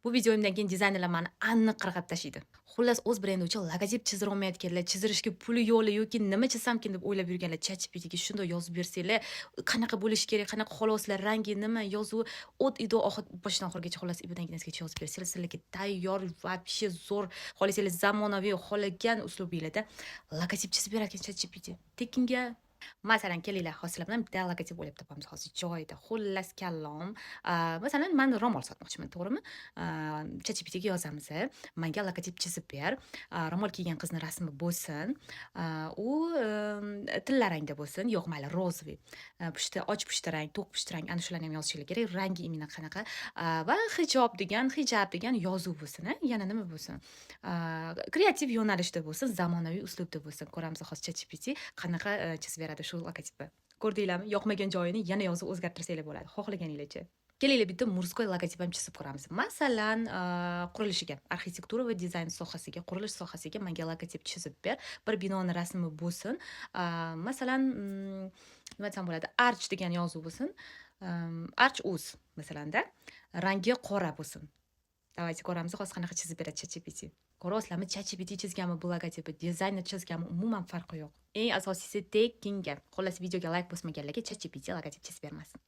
Bu videomdan keyin dizaynerlar mani aniq qirg'ab tashlaydi. Xullas, o'z brendi uchun logotip chizira olmayotganlar, chizdirishga puli yo'qlar yoki nima chizsamkin deb o'ylab yurganlar, ChatGPTga shunday yozib bersanglar, qanaqa bo'lishi kerak, qanaqa xohlosizlar, rangi nima, yozuvi, od ido boshidan oxirigacha xullas ipidan ignasigacha yozib bersanglar, sizlarga tayyor вообще zo'r, xohlasangiz zamonaviy xohlagan uslubingizda logotip chizib berarkan ChatGPT. Tekinga masalan, kelinglar, hozir sizlar bilan bitta logotip o'ylab topamiz hozir joyida. Xullas kalom, masalan, men ro'mol sotmoqchiman, to'g'rimi? ChatGPTga yozamiz, menga logotip chizib ber, ro'mol kiygan qizni rasmi bo'lsin, u tilla rangda bo'lsin, yo'q mayli, rozoviy, pushti, och pushti rang, to'q pushti rang, ana shularni ham yozishingiz kerak. Rangi именно qanaqa, va hijab degan yozuv bo'lsin, yana nima bo'lsin? Kreativ yo'nalishda bo'lsin, zamonaviy uslubda bo'lsin. Ko'ramiz hozir ChatGPT qanaqa chizib beradi shu logotipni. Ko'rdinglarmi? Yoqmagan joyini yana yozib o'zgartirsanglar bo'ladi, xohlaganinglarcha. Kelinglar, bitta murskoy logotip ham chizib ko'ramiz. Masalan, qurilishiga, arxitektura va dizayn sohasiga, qurilish sohasiga menga logotip chizib ber. Bir binoni rasmi bo'lsin. Masalan, nima desam bo'ladi? Arch degan yozuv bo'lsin. Arch uz masalanda, rangi qora bo'lsin. Давайте ko'ramiz hozir qanaqa chizib beradi ChatGPT. Ko'ryapsizlarmi? ChatGPT chizganmi bu logotipni, dizayner chizganmi, umuman farqi yo'q. Eng asosiysi tekinga. Xullas, videoga like bosmaganlarga ChatGPT logotip chizib bermasin.